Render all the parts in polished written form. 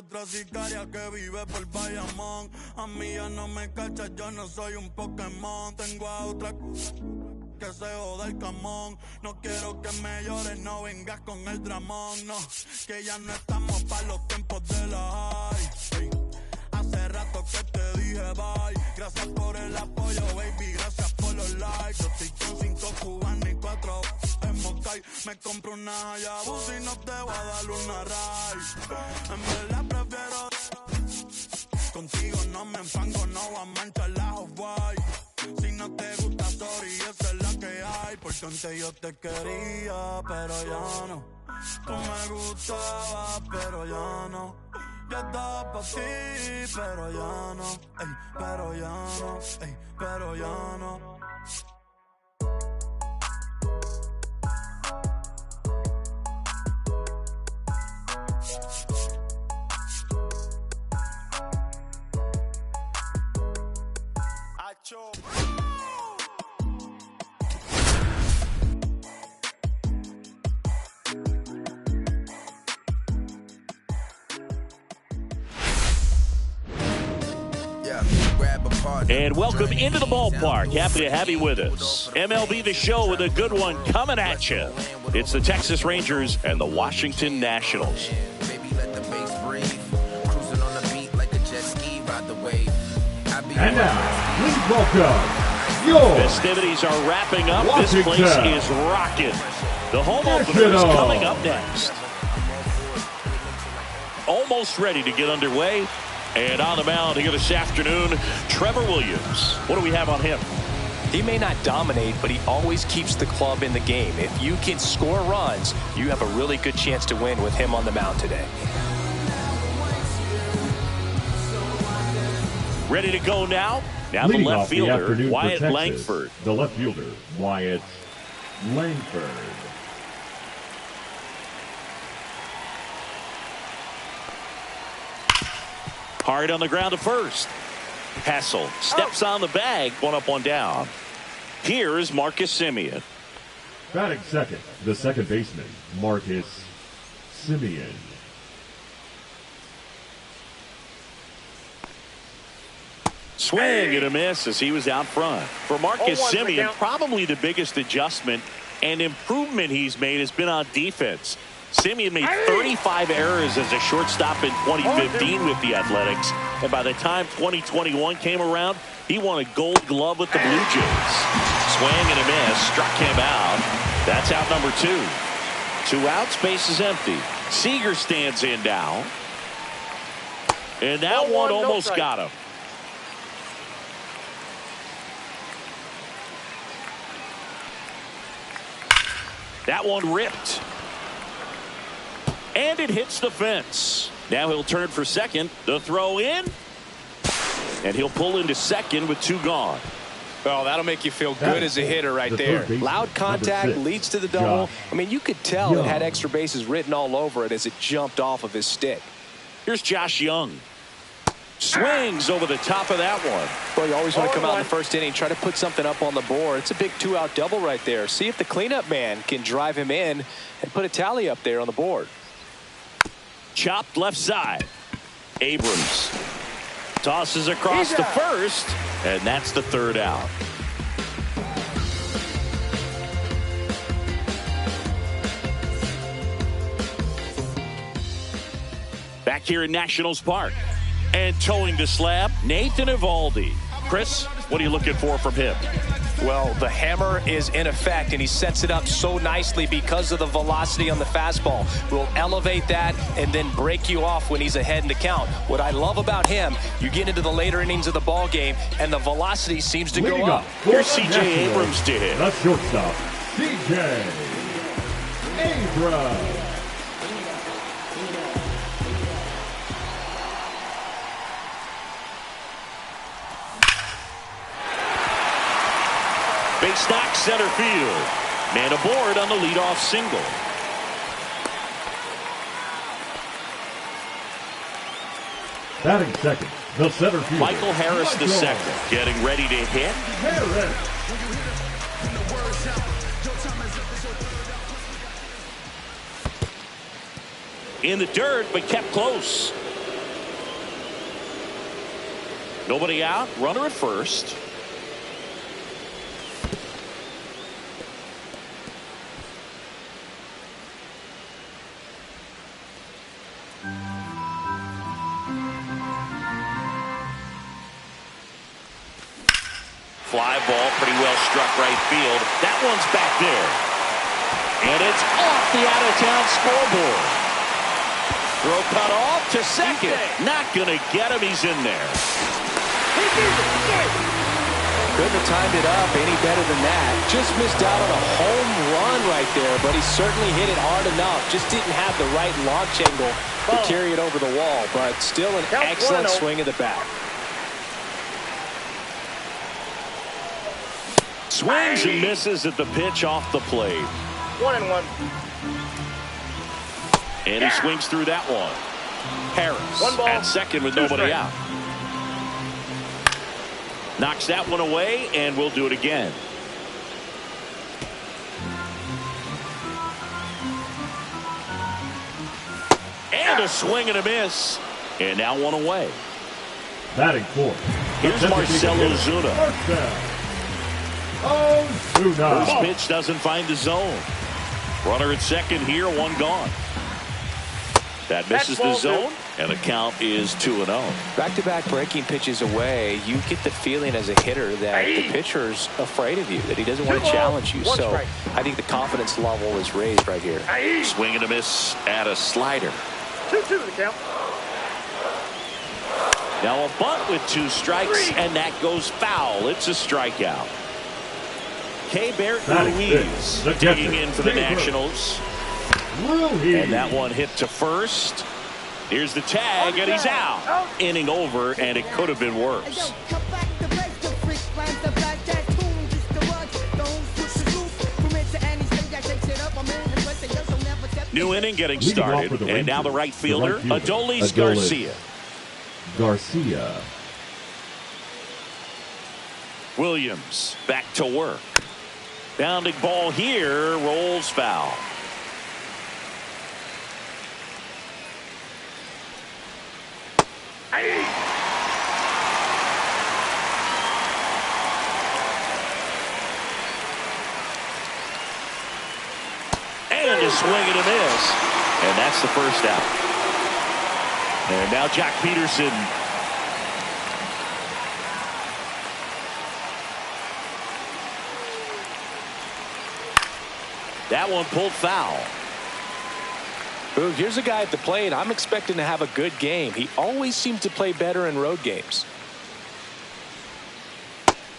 otra sicaria que vive por Bayamón. A mí ya no me cachas, yo no soy un Pokémon. Tengo a otra que se joda el camón. No quiero que me llores, no vengas con el dramón. No, que ya no estamos pa' los tiempos de la high. Hace rato que te dije bye. Gracias por el apoyo, baby, gracias por los likes. Yo estoy con 5 cubanos y 4 en Mocay. Me compro una Hayabusa y no te voy a dar una ride. En verdad prefiero contigo, no me enfango, no voy a manchar la Hawaii. Si no te gusta, sorry, esa es la que hay. Porque antes yo te quería, pero ya no. Tú me gustabas, pero ya no. Yo estaba pa' ti, pero ya no. Ey, pero ya no, ey, pero ya no. And welcome into the ballpark. Happy to have you with us. MLB The Show with a good one coming at you. It's the Texas Rangers and the Washington Nationals. And now, please welcome your festivities are wrapping up. Washington. This place is rocking. The home opener is coming up next. Almost ready to get underway. And on the mound here this afternoon, Trevor Williams. What do we have on him? He may not dominate, but he always keeps the club in the game. If you can score runs, you have a really good chance to win with him on the mound today. Ready to go now. Now leading the left off the fielder, afternoon Wyatt for Texas, Langford. The left fielder, Wyatt Langford. Hard on the ground to first. Hassel steps on the bag, one up, one down. Here is Marcus Semien. Batting second, the second baseman, Marcus Semien. Swing and a miss as he was out front. For Marcus Semien, probably the biggest adjustment and improvement he's made has been on defense. Semien made 35 errors as a shortstop in 2015 with the Athletics. And by the time 2021 came around, he won a gold glove with the Blue Jays. Swing and a miss, struck him out. That's out number 2. 2 outs, base is empty. Seager stands in now. And that one almost got him. That one ripped. And it hits the fence. Now he'll turn for second. The throw in. And he'll pull into second with 2 gone. Well, that'll make you feel good as a hitter right there. Loud contact leads to the double. I mean, you could tell it had extra bases written all over it as it jumped off of his stick. Here's Josh Young. Swings over the top of that one. Well, you always want to come out in the first inning, try to put something up on the board. It's a big 2-out double right there. See if the cleanup man can drive him in and put a tally up there on the board. Chopped left side. Abrams tosses across to first, and that's the 3rd out. Back here in Nationals Park. And towing the slab, Nathan Eovaldi. Chris, what are you looking for from him? Well, the hammer is in effect, and he sets it up so nicely because of the velocity on the fastball. Will elevate that and then break you off when he's ahead in the count. What I love about him, you get into the later innings of the ball game, and the velocity seems to go up. Here's C.J. Abrams to hit. The shortstop, C.J. Abrams. Base knock center field. Man aboard on the leadoff single. Batting second, the center fielder, Michael Harris the second, getting ready to hit. Harris. In the dirt, but kept close. Nobody out. Runner at first. Fly ball, pretty well struck right field. That one's back there. And it's off the out-of-town scoreboard. Throw cut off to second. Not going to get him. He's in there. Couldn't have timed it up any better than that. Just missed out on a home run right there, but he certainly hit it hard enough. Just didn't have the right launch angle to carry it over the wall, but still an excellent swing of the bat. Swings and misses at the pitch off the plate. 1-1. And he swings through that one. Harris at second with nobody out. Knocks that one away, and we'll do it again. And a swing and a miss. And now one away. Batting fourth. Here's Marcell Ozuna. First pitch doesn't find the zone. Runner at second here, one gone. That misses the zone, and the count is 2-0. Back-to-back breaking pitches away, you get the feeling as a hitter that the pitcher's afraid of you, that he doesn't want to challenge you. So I think the confidence level is raised right here. Swing and a miss at a slider. 2-2 the count. Now a bunt with 2 strikes, and that goes foul. It's a strikeout. Ruiz digging in for the Nationals. And that one hit to first. Here's the tag, and he's out. Inning over, and it could have been worse. New inning getting started, and now the right fielder, Adolis Garcia. Williams back to work. Bounding ball here, rolls foul. And a swing and a miss. And that's the first out. And now Jack Peterson. That one pulled foul. Ooh, here's a guy at the plate. I'm expecting to have a good game. He always seems to play better in road games.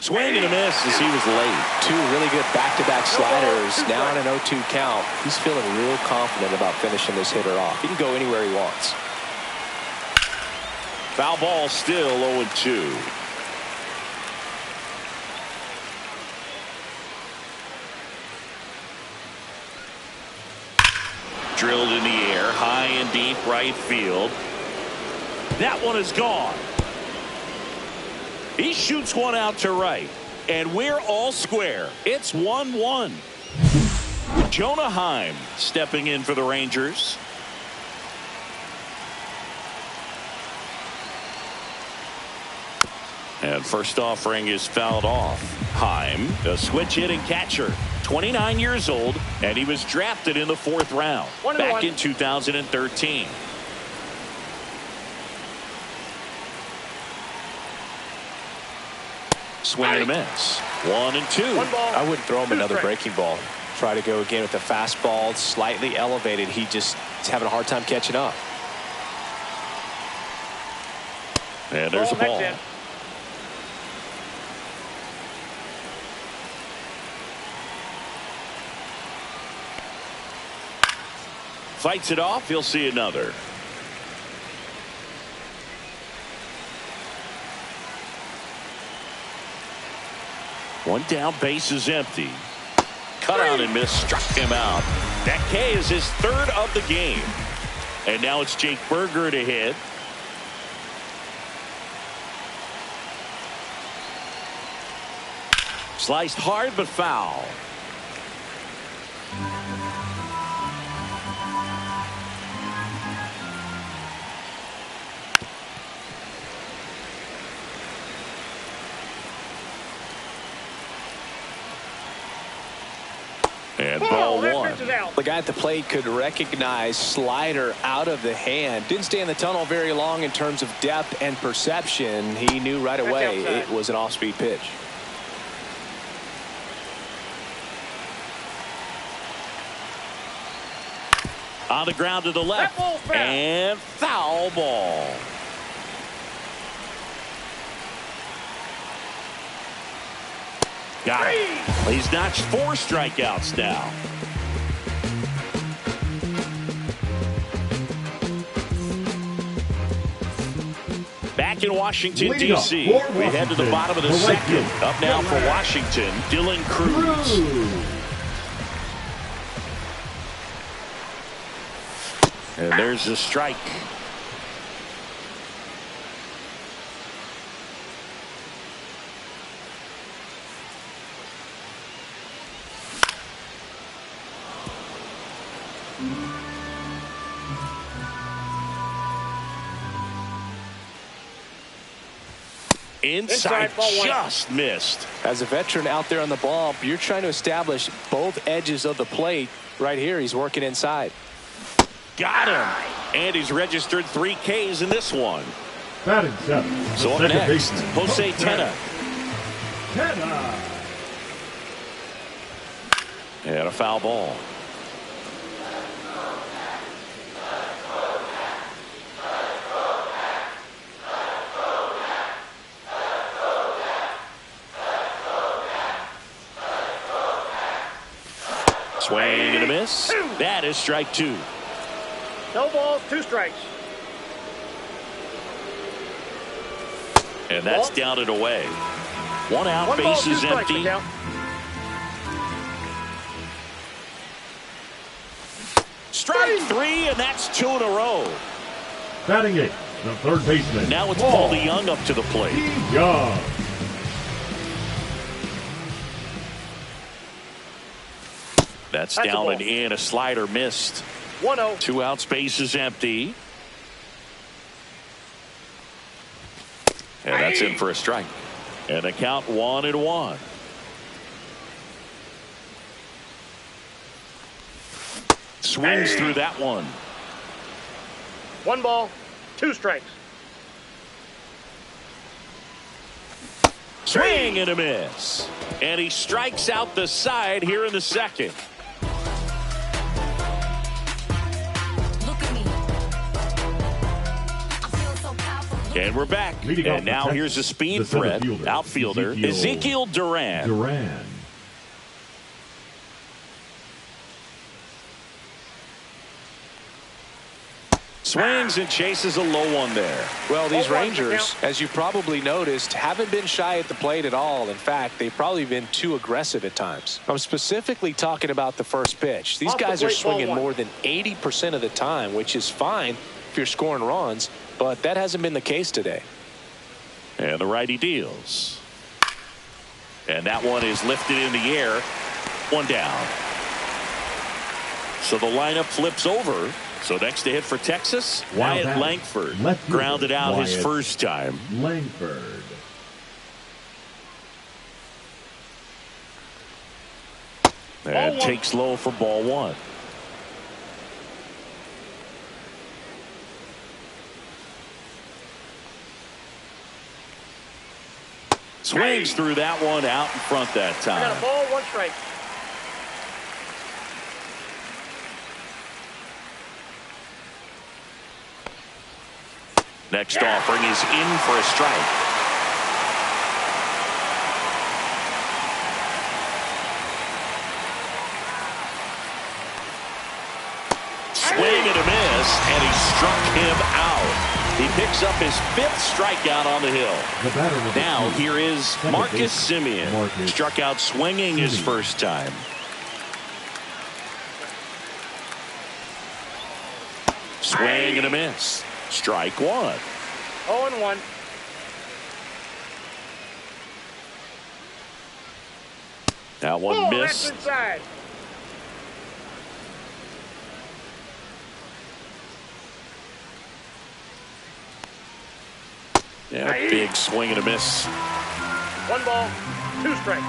Swing and a miss as he was late. 2 really good back-to-back sliders. Now on an 0-2 count. He's feeling real confident about finishing this hitter off. He can go anywhere he wants. Foul ball, still 0-2. Drilled in the air, high and deep right field. That one is gone. He shoots one out to right, and we're all square. It's 1-1. Jonah Heim stepping in for the Rangers. And first offering is fouled off. Heim, a switch hitting catcher, 29 years old, and he was drafted in the 4th round back in 2013. Swing and a miss. 1-2. I wouldn't throw him another breaking ball. Try to go again with the fastball, slightly elevated. He just is having a hard time catching up. And there's a ball. Fights it off. He'll see another. One down, base is empty. Cut out and miss, struck him out. That K is his 3rd of the game. And now it's Jake Berger to hit. Sliced hard but foul. And ball one. The guy at the plate could recognize slider out of the hand. Didn't stay in the tunnel very long in terms of depth and perception. He knew right away it was an off-speed pitch. On the ground to the left. And foul ball. Got it. He's notched 4 strikeouts now. Back in Washington, D.C. We head to the bottom of the second. Up now for Washington, Dylan Cruz. And there's a strike. Inside just missed. As a veteran out there on the ball, you're trying to establish both edges of the plate. Right here, he's working inside. Got him. And he's registered 3 Ks in this one. Batting 7. So up next, Jose Tena. And a foul ball. Swing and a miss. That is strike 2. No balls, 2 strikes. And that's down and away. 1 out, 1 base ball, is 2 empty. Strike 3, and that's 2 in a row. Batting 8, the third baseman. Now it's Paul DeYoung up to the plate. Young. That's down and in. A slider missed. 1-0. 2 outs, base is empty. And that's in for a strike. And the count 1-1. Swings through that one. 1 ball, 2 strikes. Swing and a miss. And he strikes out the side here in the second. And we're back. And now here's a speed threat. Outfielder Ezekiel Duran. Swings and chases a low one there. Well, these Rangers, as you probably noticed, haven't been shy at the plate at all. In fact, they've probably been too aggressive at times. I'm specifically talking about the first pitch. These guys are swinging more than 80% of the time, which is fine if you're scoring runs, but that hasn't been the case today. And the righty deals. And that one is lifted in the air. 1 down. So the lineup flips over. So next to hit for Texas, Wyatt Langford. Grounded out his first time. Langford. And takes low for ball 1. Swings through that one out in front that time. Got a ball, 1 strike. Next offering is in for a strike. Swing and a miss, and he struck him out. He picks up his 5th strikeout on the hill. Now here is Marcus Semien. Struck out swinging his first time. Swing and a miss. Strike 1. 0-1. That one missed. That's inside. Yeah, big swing and a miss. 1 ball, 2 strikes.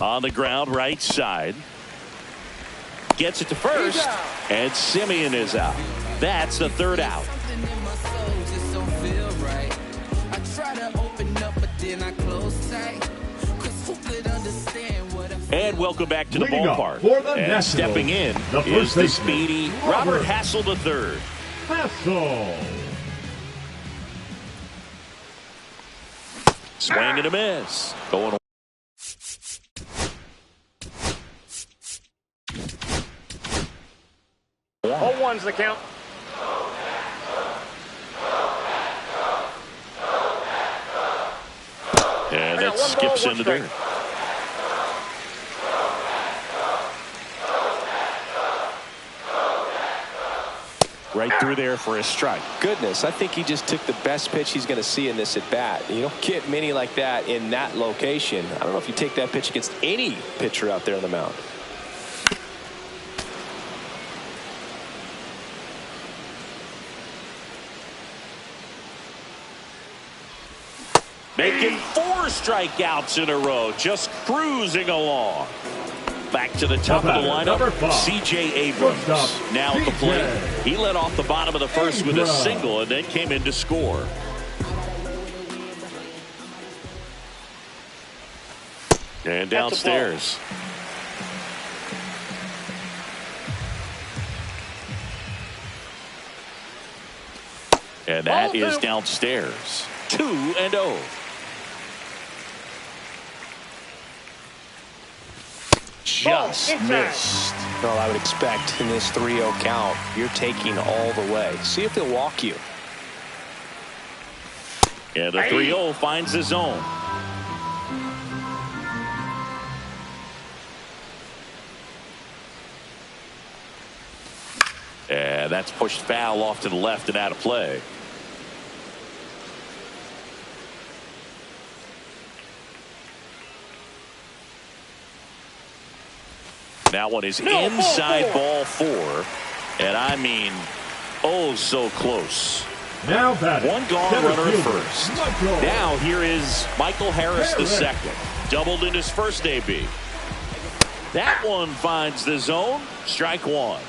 On the ground, right side. Gets it to first, and Simeon is out. That's the third out. And welcome back to the ballpark. And stepping in is the speedy Robert Hassel III. Hassel. Swing and a miss. Going. 0-1's the count. And that skips into dirt. Right through there for a strike. Goodness, I think he just took the best pitch he's going to see in this at bat. You don't get many like that in that location. I don't know if you take that pitch against any pitcher out there on the mound. Making 4 strikeouts in a row, just cruising along. Back to the top of the lineup, C.J. Abrams. Now at the plate. He led off the bottom of the first with a single and then came in to score. And downstairs. And that is downstairs. 2-0. Just missed. Well, I would expect in this 3-0 count, you're taking all the way. See if they'll walk you. And the 3-0 finds the zone. And that's pushed foul off to the left and out of play. That one is inside ball 4. And I mean, oh, so close. Now batting. One gone, runner at first. Now here is Michael Harris II. Doubled in his first AB. That one finds the zone. Strike 1.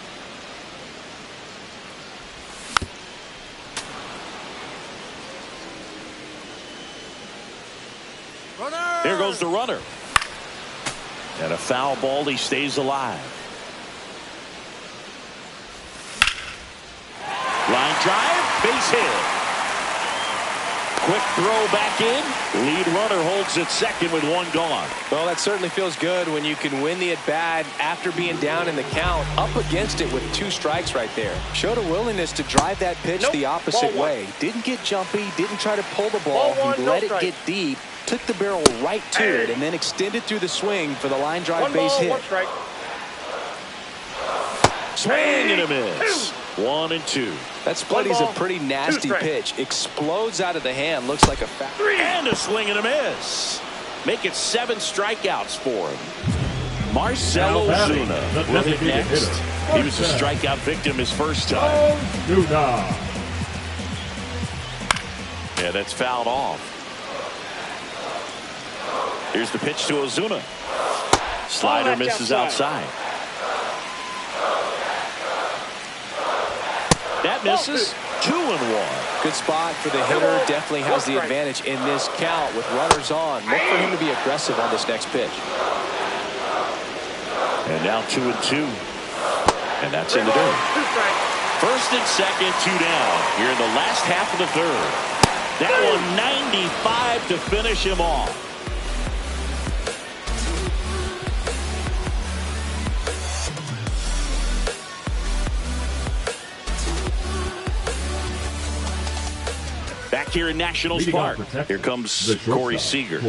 There goes the runner. And a foul ball, he stays alive. Line drive, base hit. Quick throw back in. Lead runner holds at second with 1 gone. Well, that certainly feels good when you can win the at-bat after being down in the count, up against it with 2 strikes right there. Showed a willingness to drive that pitch the opposite way. Didn't get jumpy, didn't try to pull the ball. He let it get deep. Took the barrel right to it and then extended through the swing for the line drive base hit. Swing and a miss. 1 and 2. That split is a pretty nasty pitch. Explodes out of the hand. Looks like a foul. And a swing and a miss. Make it 7 strikeouts for him. Marcell Ozuna will hit next. He was a strikeout victim his first time. Yeah, that's fouled off. Here's the pitch to Ozuna. Slider misses outside. That misses. 2-1. Good spot for the hitter. Definitely has the advantage in this count with runners on. Look for him to be aggressive on this next pitch. And now 2-2. And that's in the dirt. First and second, 2 down. Here in the last half of the third. That one 95 to finish him off. Back here in Nationals Park. Here comes Corey Seager.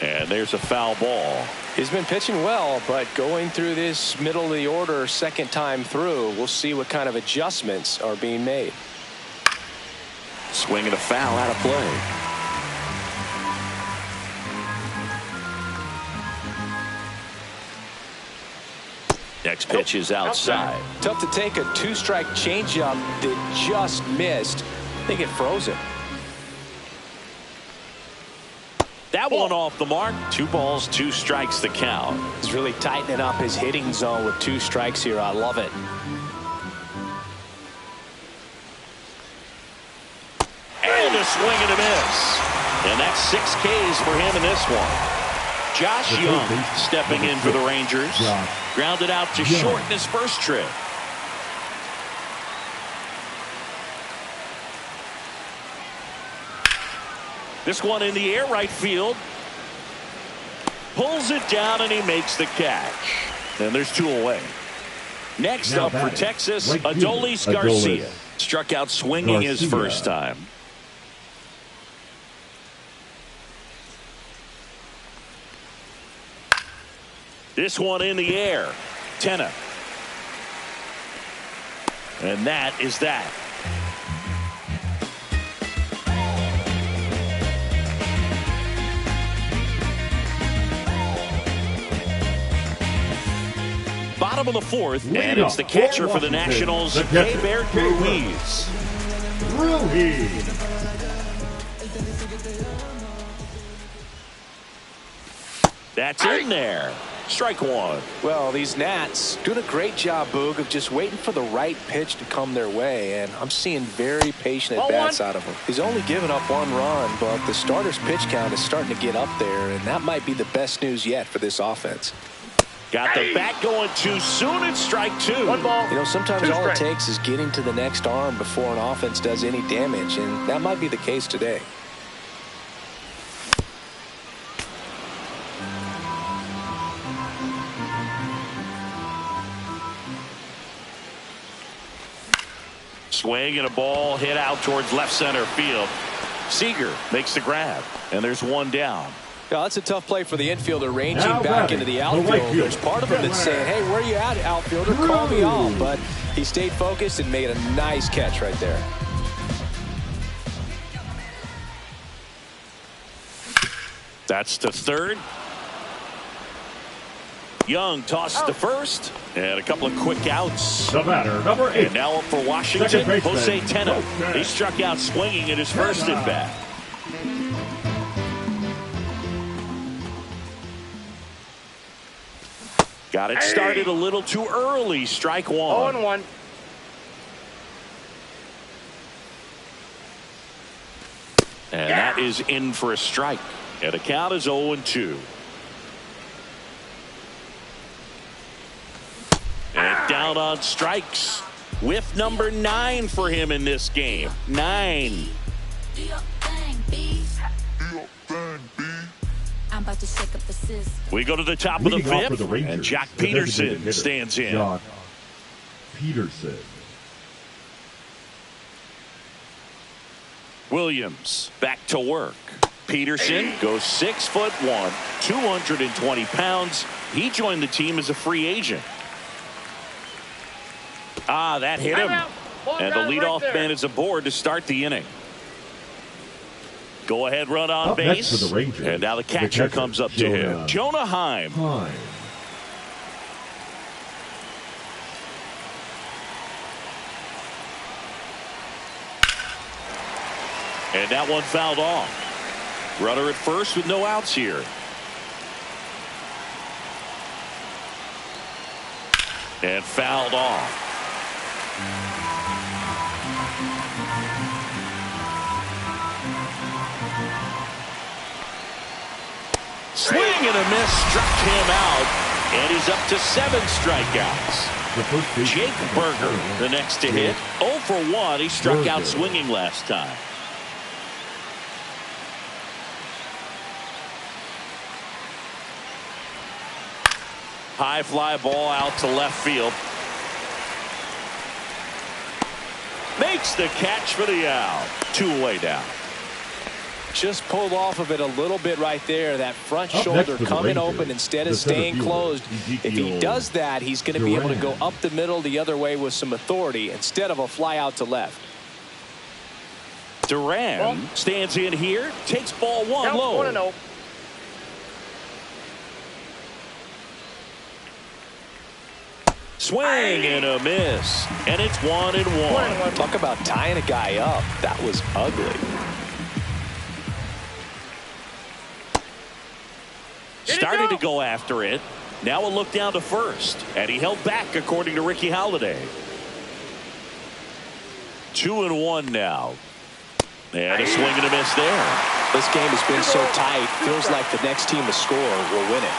And there's a foul ball. He's been pitching well, but going through this middle of the order second time through, we'll see what kind of adjustments are being made. Swinging a foul out of play. Next pitch is outside. Tough to take a two-strike changeup that just missed. I think it froze it. That one off the mark. 2 balls, 2 strikes the count. He's really tightening up his hitting zone with 2 strikes here. I love it. And a swing and a miss. And that's 6 Ks for him in this one. Josh Young stepping in for the Rangers. Grounded out to short in his first trip. This one in the air right field. Pulls it down and he makes the catch. And there's 2 away. Next up for Texas, Adolis Garcia. Struck out swinging his first time. This one in the air. Tenna. And that is that. Bottom of the 4th, and it's the catcher for the Nationals, Keibert Ruiz. That's in there. Strike 1. Well, these Nats doing a great job, Boog, of just waiting for the right pitch to come their way, and I'm seeing very patient at-bats out of him. He's only given up 1 run, but the starter's pitch count is starting to get up there, and that might be the best news yet for this offense. Got the bat going too soon. It's strike 2. 1 ball. You know, sometimes all it takes is getting to the next arm before an offense does any damage, and that might be the case today. Swing and a ball hit out towards left center field. Seager makes the grab, and there's 1 down. Yeah, that's a tough play for the infielder ranging back into the outfield. There's part of him that's saying, hey, where are you at, outfielder? Call me out. But he stayed focused and made a nice catch right there. That's the 3rd. Young tosses to first, and a couple of quick outs. The batter, number 8. And now up for Washington, Jose Tenna. He struck out swinging in his first at bat. Got it started a little too early. Strike 1. 0-1. And that is in for a strike. And the count is 0-2. And down on strikes. Whiff number 9 for him in this game. 9. I'm about to shake up the system. We go to the top of the 5th, and Jack Peterson stands in. Jack Peterson. Williams back to work. Peterson goes 6'1", 220 pounds. He joined the team as a free agent. That hit him. And the leadoff man is aboard to start the inning. Go ahead run on base. For the Rangers, and now the catcher comes up to him. Jonah Heim. And that one fouled off. Runner at first with no outs here. And fouled off. Swing and a miss, struck him out, and he's up to 7 strikeouts. Jake Burger, the next to hit. 0 for 1. He struck out swinging last time. High fly ball out to left field. Makes the catch for the out. 2 away down. Just pulled off of it a little bit right there. That front shoulder coming open instead of staying closed. If he does that, he's going to be able to go up the middle the other way with some authority instead of a fly out to left. Duran stands in here, takes ball one low. 1-0. Swing and a miss, and it's 1-1. Talk about tying a guy up. That was ugly. Started to go after it. Now a look down to first, and he held back according to Ricky Holiday. 2-1 now. And a swing and a miss there. This game has been so tight. Feels like the next team to score will win it.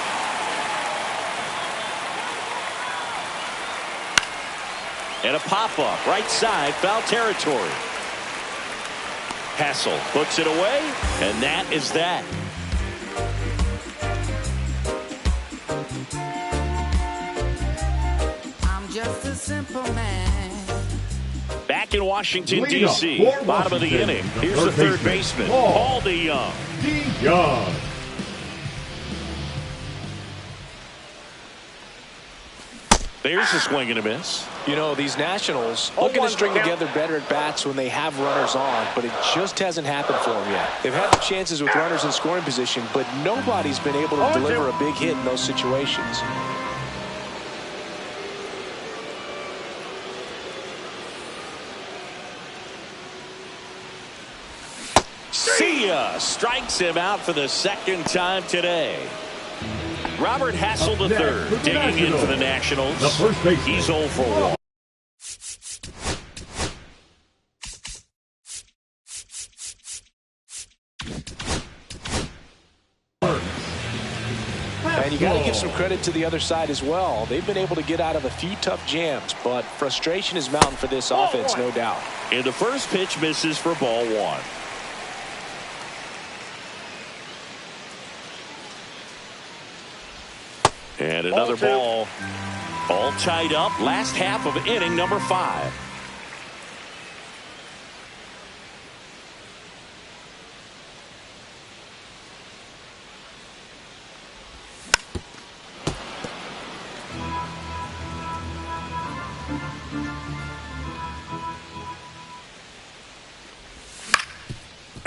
And a pop-up, right side, foul territory. Hassel puts it away, and that is that. I'm just a simple man. Back in Washington, D.C., bottom of the inning. Here's the third baseman, Paul DeYoung. Young. There's a swing and a miss. You know, these Nationals looking to string together better at bats when they have runners on, but it just hasn't happened for them yet. They've had the chances with runners in scoring position, but nobody's been able to deliver a big hit in those situations. See ya! Strikes him out for the second time today. Robert Hassel III digging in for the Nationals. He's 0 for 1. And you got to give some credit to the other side as well. They've been able to get out of a few tough jams, but frustration is mounting for this offense, no doubt. And the first pitch misses for ball one. And another ball. All tied up. Last half of inning number 5.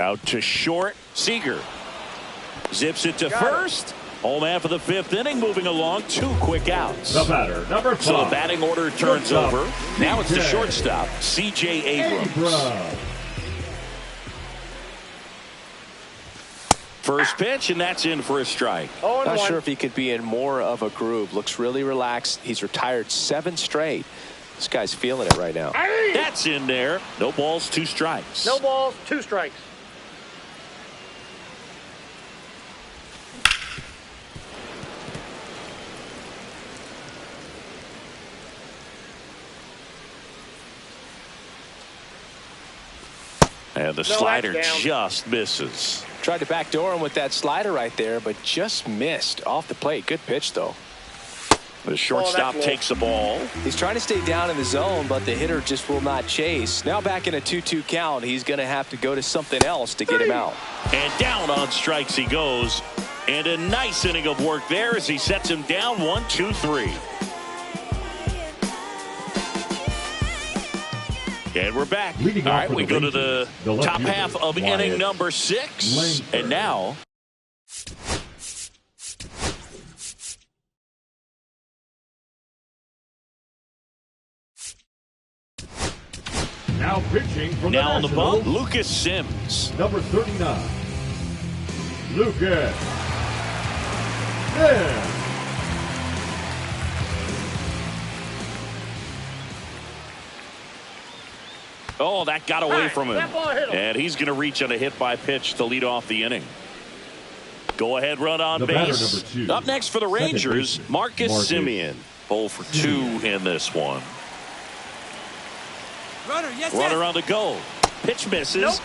Out to short. Seager zips it to first. Home half of the 5th inning, moving along. 2 quick outs. The batter, number 5. So the batting order turns over. Now it's the shortstop, C.J. Abrams. First pitch, and that's in for a strike. Not sure if he could be in more of a groove. Looks really relaxed. He's retired 7 straight. This guy's feeling it right now. That's in there. No balls, 2 strikes. No balls, 2 strikes. And the slider just misses. Tried to backdoor him with that slider right there, but just missed off the plate. Good pitch, though. The shortstop takes the ball. He's trying to stay down in the zone, but the hitter just will not chase. Now back in a 2-2 count, he's going to have to go to something else to get him out. And down on strikes he goes. And a nice inning of work there as he sets him down 1-2-3. And we're back. All right, we go to the top half of inning number 6. And now pitching from now the on the bump, Lucas Sims. Number 39. Lucas Sims. Oh, that got away from him. And he's going to reach on a hit by pitch to lead off the inning. Go ahead, run on base. Up next for the Rangers, Marcus Semien. 0 for 2 in this one. Runner on the go. Pitch misses.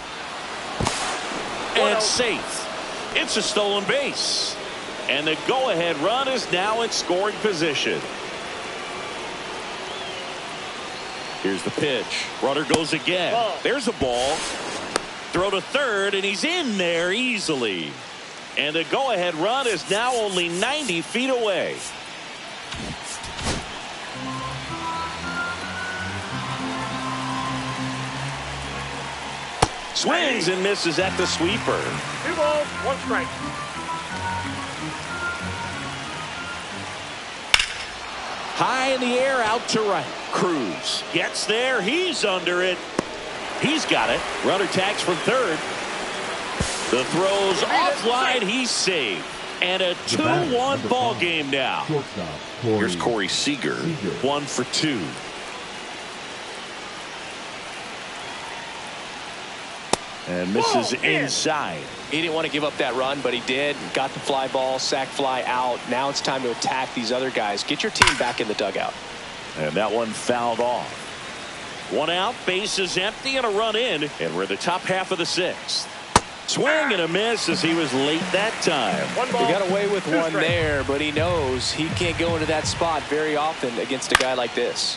And safe. It's a stolen base. And the go-ahead run is now in scoring position. Here's the pitch. Runner goes again. There's a ball. Throw to third, and he's in there easily. And the go-ahead run is now only 90 feet away. Swings and misses at the sweeper. 2 balls, 1 strike. High in the air, out to right. Cruz gets there. He's under it. He's got it. Runner tags from third. The throw's offline. He's saved. And a 2-1 ball game now. Here's Corey Seager. 1 for 2. And misses inside. He didn't want to give up that run, but he did. Got the fly ball, sac fly out. Now it's time to attack these other guys. Get your team back in the dugout. And that one fouled off. 1 out, bases empty, and a run in. And we're the top half of the 6th. Swing and a miss as he was late that time. 1 ball. He got away with 1 there, but he knows he can't go into that spot very often against a guy like this.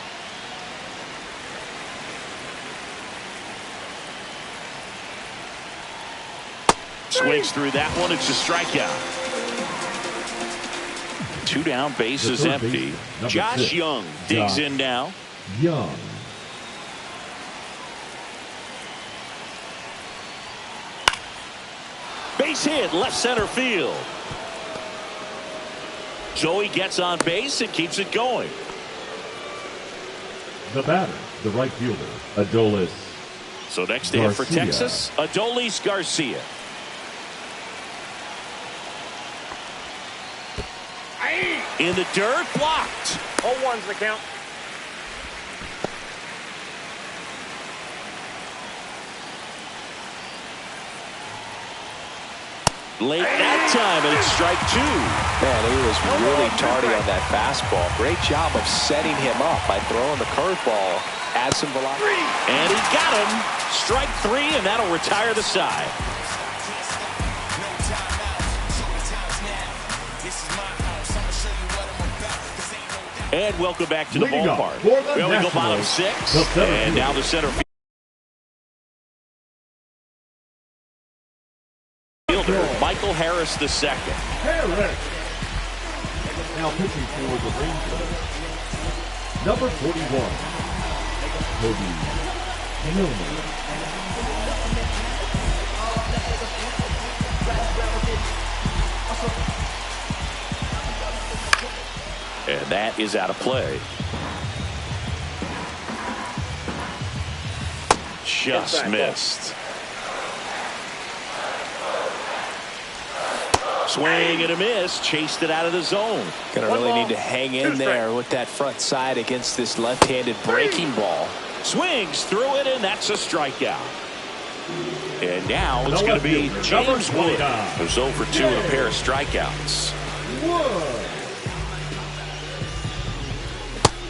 Swings through that one. It's a strikeout. 2 down, bases empty. Josh Young digs in now. Young. Base hit, left center field. Joey gets on base and keeps it going. The batter, the right fielder, Adolis. So next day for Texas, Adolis Garcia. In the dirt, blocked. 0-1's the count. Late that time, and it's strike 2. Man, he was really tardy on that fastball. Great job of setting him up by throwing the curveball. Add some velocity. And he got him. Strike 3, and that'll retire the side. And welcome back to the ballpark. We only go bottom 6, and now the center fielder, Michael Harris II. Harris. Now pitching for the Rangers, number 41, Toby Hillman. And that is out of play. Just missed. Swing and a miss. Chased it out of the zone. Gonna really need to hang in there with that front side against this left-handed breaking ball. Swings through it, and that's a strikeout. And now it's going to be James Wood, who's 0 for 2 with a pair of strikeouts.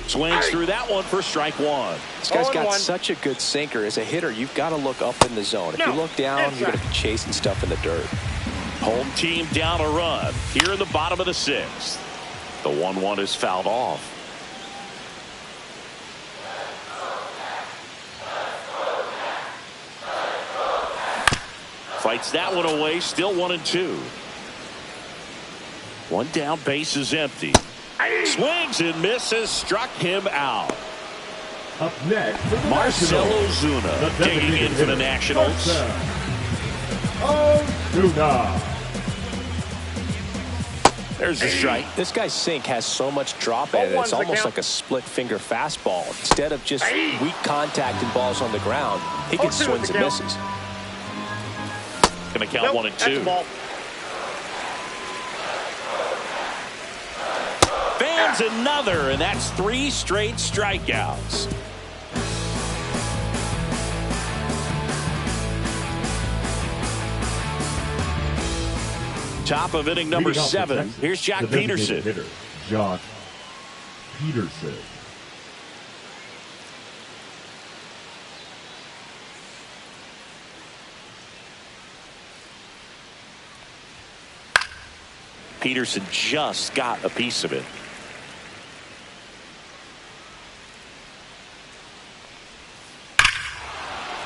Swings through that one for strike 1. This guy's got such a good sinker. As a hitter, you've got to look up in the zone. If you look down, you're going to be chasing stuff in the dirt. Home team down a run here in the bottom of the 6th. The 1-1 is fouled off. Fights that one away. Still 1-2. 1 down, base is empty. Swings and misses, struck him out. Up next, Marcell Ozuna digging in for the Nationals. Ozuna. There's a strike. This guy's sink has so much drop in it. It's almost like a split finger fastball. Instead of just weak contact and balls on the ground, he gets swings and misses. Going to count 1 and 2. Fans another, and that's 3 straight strikeouts. Top of inning number 7. Here's Jock Peterson. Hitter, Jock Peterson. Peterson just got a piece of it.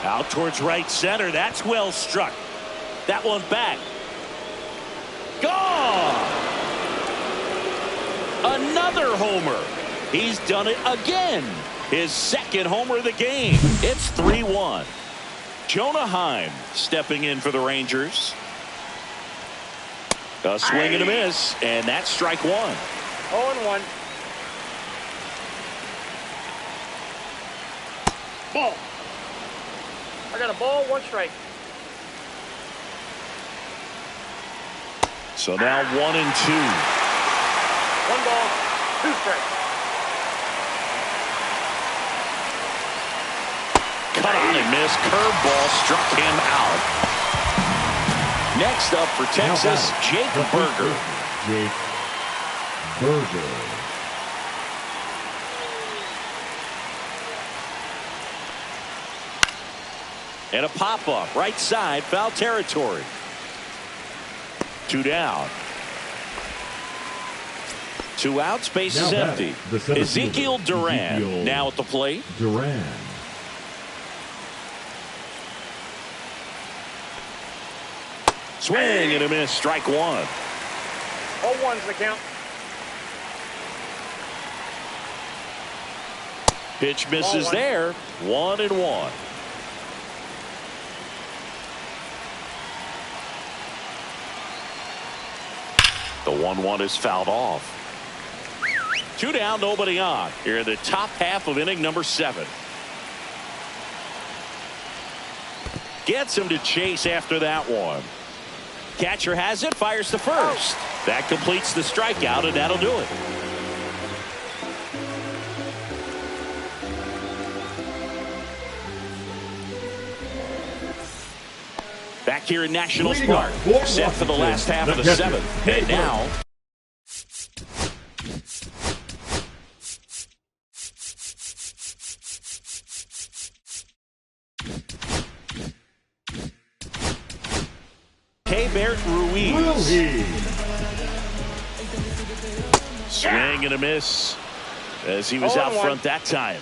Out towards right center. That's well struck. That one back. Gone. Another homer. He's done it again. His second homer of the game. It's 3-1. Jonah Heim stepping in for the Rangers. A swing and a miss, and that's strike one. 0-1. Ball. I got a ball, 1 strike. So now 1-2. 1 ball, 2 strikes. Cut on and miss. Curveball struck him out. Next up for Texas, Jake Burger. Jake Burger. And a pop-up, right side, foul territory. 2 down. 2 outs, base is empty. Ezekiel Duran now at the plate. Duran. Swing and a miss, strike one. 0-1's the count. Pitch misses there. 1-1. The 1-1 is fouled off. 2 down, nobody on. Here in the top half of inning number 7. Gets him to chase after that one. Catcher has it, fires to first. That completes the strikeout, and that'll do it. Back here in National Park, set for the last half of the 7th. And now, Bert Ruiz. Swing and a miss as he was out front that time.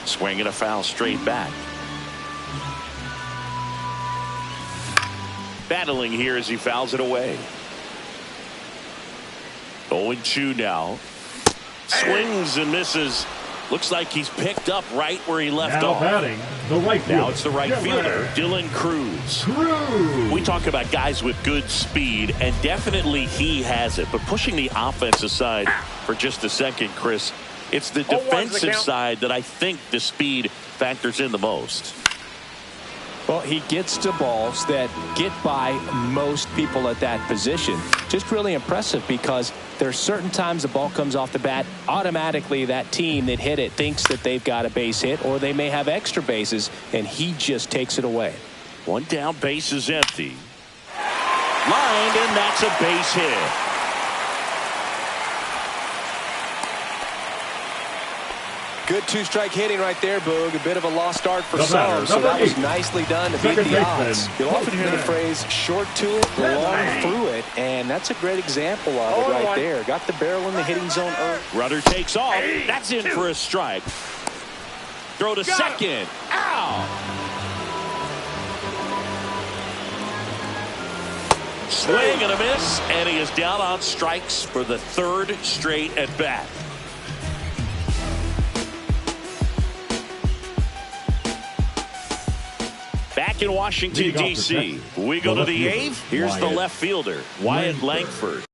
Swing and a foul straight back. Battling here as he fouls it away. 0-2 now. Swings and misses. Looks like he's picked up right where he left off. Batting, the right fielder. Now it's the right fielder, Dylan Cruz. We talk about guys with good speed, and definitely he has it. But pushing the offense aside for just a second, Chris, it's the defensive side that I think the speed factors in the most. Well, he gets to balls that get by most people at that position. Just really impressive because there's certain times the ball comes off the bat, automatically that team that hit it thinks that they've got a base hit or they may have extra bases, and he just takes it away. 1 down, base is empty. Lined, and that's a base hit. Good 2-strike hitting right there, Boog. A bit of a lost start for some, so that was nicely done to beat the odds. You'll often hear the phrase short to it, long through it, and that's a great example of it right there. Got the barrel in the hitting zone early. Runner takes off. That's in for a strike. Throw to second. Ow! Swing and a miss, and he is down on strikes for the 3rd straight at bat. Back in Washington, D.C., we go to the 8th. Here's the left fielder, Wyatt Langford.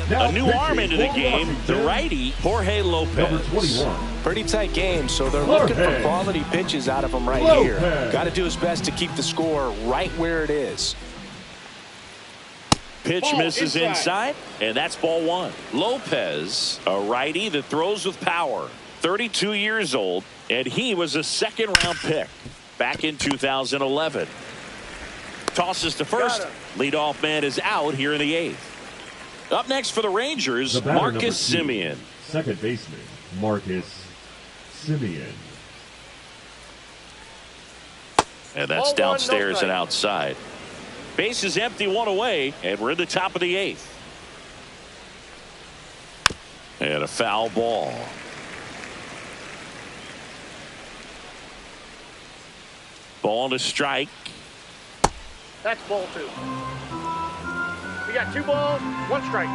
A new arm into the game, the righty, Jorge Lopez. Pretty tight game, so they're looking for quality pitches out of him right here. Got to do his best to keep the score right where it is. Pitch misses inside, and that's ball 1. Lopez, a righty that throws with power, 32 years old, and he was a 2nd-round pick back in 2011. Tosses to first. Leadoff man is out here in the 8th. Up next for the Rangers, Marcus Semien. Second baseman, Marcus Semien. And that's downstairs and outside. Base is empty, one away, and we're in the top of the 8th. And a foul ball. Ball to strike. That's ball 2. You got 2 balls, 1 strike.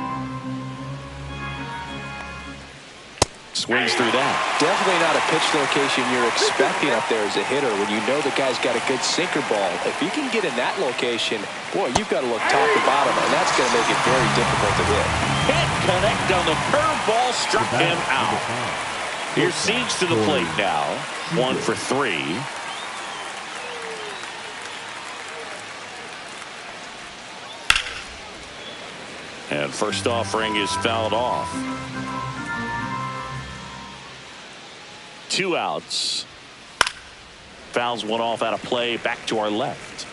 Swings through that. Definitely not a pitch location you're expecting up there as a hitter when you know the guy's got a good sinker ball. If you can get in that location, boy, you've got to look top to bottom, and that's going to make it very difficult to hit. Can't connect on the curveball, struck him out. Here's Siege to the plate now. 1 for 3. And first offering is fouled off. 2 outs. Fouls one off out of play. Back to our left.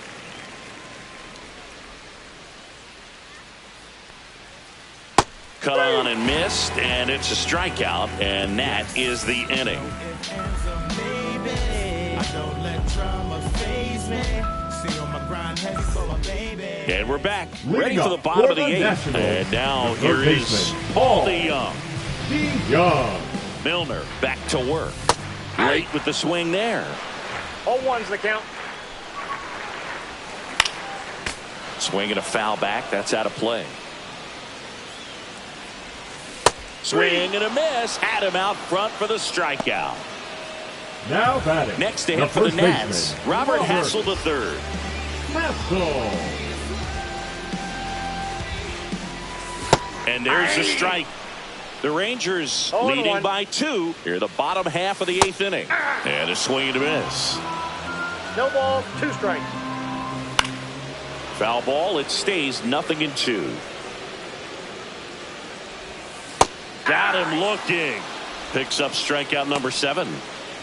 Cut on and missed, and it's a strikeout, and that is the inning. And we're back, ready for the bottom of the 8th. And now here is Paul DeYoung. Milner back to work. Late with the swing there. 0-1's the count. Swing and a foul back. That's out of play. Swing and a miss. Had him out front for the strikeout. Now batting. Next to hit for the Nats, Robert Hassel III. And there's the strike. The Rangers leading by 2 here, the bottom half of the 8th inning. And a swing and a miss. No balls, 2 strikes. Foul ball. It stays 0-2. Got him looking. Picks up strikeout number 7.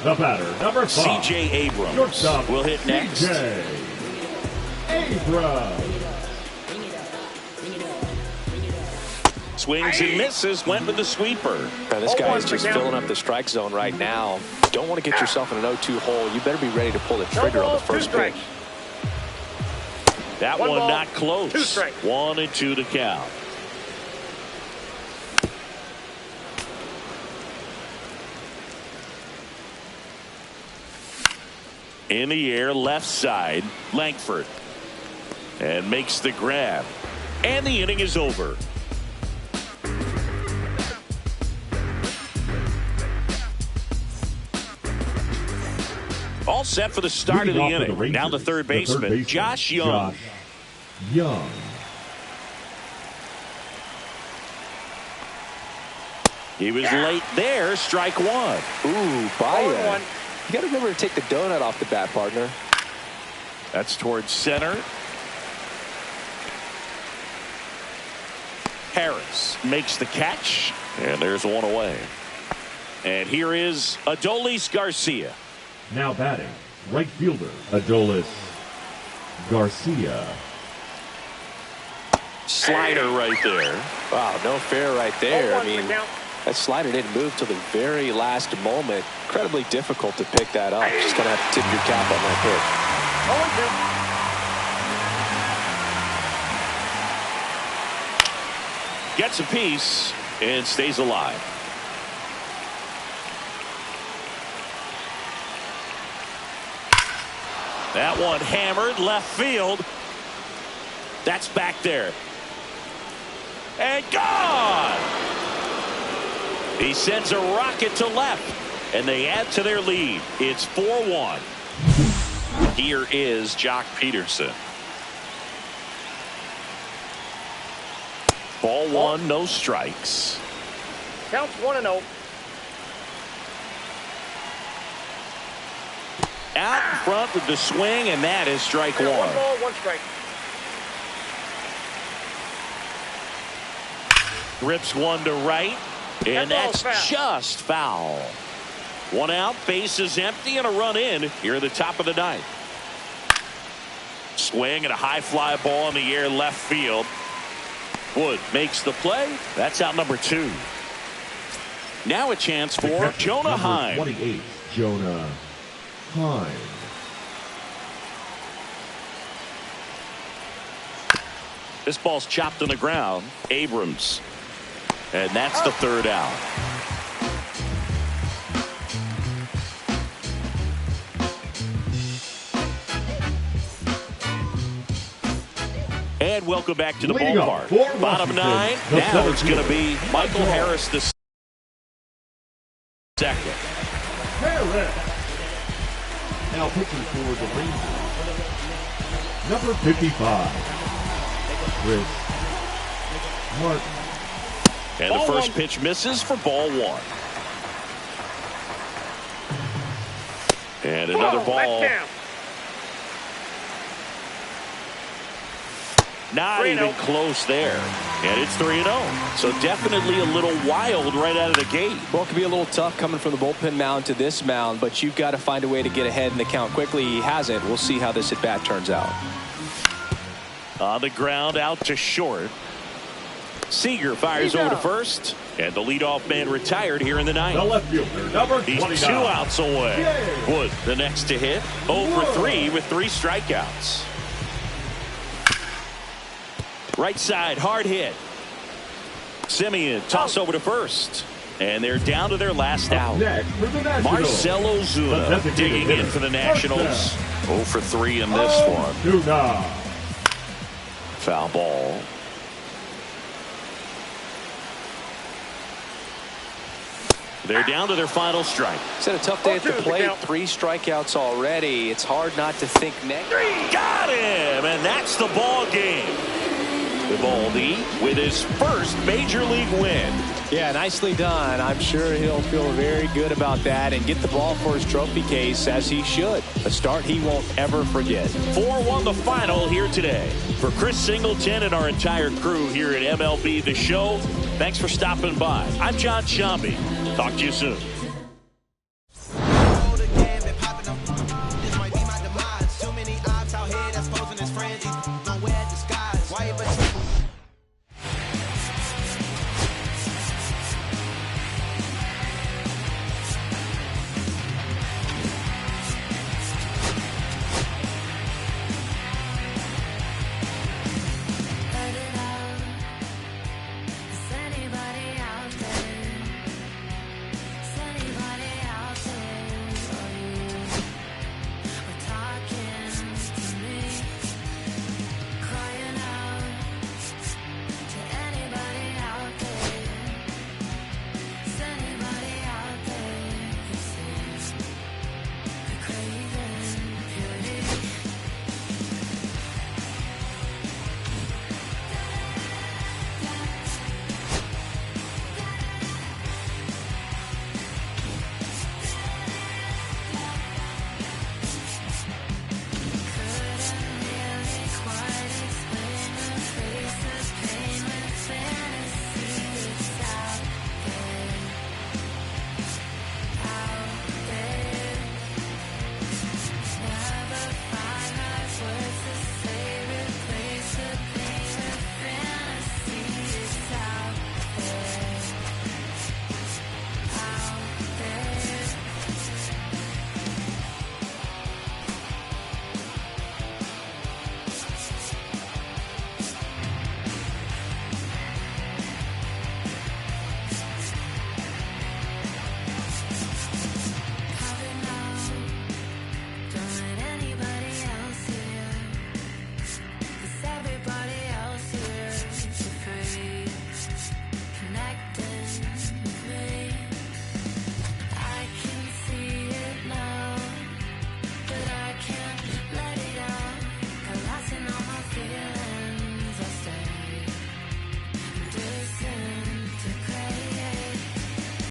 The batter, number 5. C.J. Abrams will hit next. C.J. Abrams. Swings and misses. Went with the sweeper. This guy is just filling up the strike zone right now. Don't want to get yourself in an 0-2 hole. You better be ready to pull the trigger on the first pitch. That one not close. 1-2 to count. In the air, left side, Langford. And makes the grab. And the inning is over. All set for the start of the inning. Now the third baseman, Josh Young. He was late there. Strike 1. Ooh, Baez. You got to remember to take the donut off the bat, partner. That's towards center. Harris makes the catch, and there's one away. And here is Adolis Garcia. Now batting, right fielder, Adolis Garcia. Slider right there. Wow, no fair right there. I mean, that slider didn't move till the very last moment. Incredibly difficult to pick that up. Just going to have to tip your cap on that pitch. Gets a piece and stays alive. That one hammered left field. That's back there. And gone! He sends a rocket to left, and they add to their lead. It's 4-1. Here is Jock Peterson. Ball 1, no strikes. Counts 1-0. Out in front with the swing, and that is strike 1. 1 ball, 1 strike. Rips one to right, and that's just foul. 1 out, base is empty, and a run in here at the top of the 9th. Swing and a high fly ball in the air left field. Wood makes the play. That's out number 2. Now a chance for Jonah Heim. 28, Jonah Heim. This ball's chopped on the ground. Abrams. And that's the third out. And welcome back to the ballpark. Bottom nine. Now it's going to be Michael Harris the second. Harris. Now pitching for the Rangers, number 55, Chris Martin. And the first pitch misses for ball one. And another ball. Not even close there. And it's 3-0. So definitely a little wild right out of the gate. Well, it could be a little tough coming from the bullpen mound to this mound, but you've got to find a way to get ahead in the count quickly. He hasn't. We'll see how this at bat turns out. On the ground, out to short. Seager fires over to first. And the leadoff man retired here in the ninth. The left fielder, number 29. He's 2 outs away. Yay. Wood, the next to hit. 0 for 3 with 3 strikeouts. Right side, hard hit. Simeon, toss over to first. And they're down to their last out. Marcell Ozuna digging in for the Nationals. 0 for 3 in this one. Foul ball. They're down to their final strike. It's had a tough day at the plate. 3 strikeouts already. It's hard not to think next. Got him, and that's the ball game. Eovaldi with his first major league win. Yeah, nicely done. I'm sure he'll feel very good about that and get the ball for his trophy case, as he should. A start he won't ever forget. 4-1 the final here today. For Chris Singleton and our entire crew here at MLB The Show, thanks for stopping by. I'm John Shambi. Talk to you soon. This might be my demise. Too many odds out here that's posing as friendly.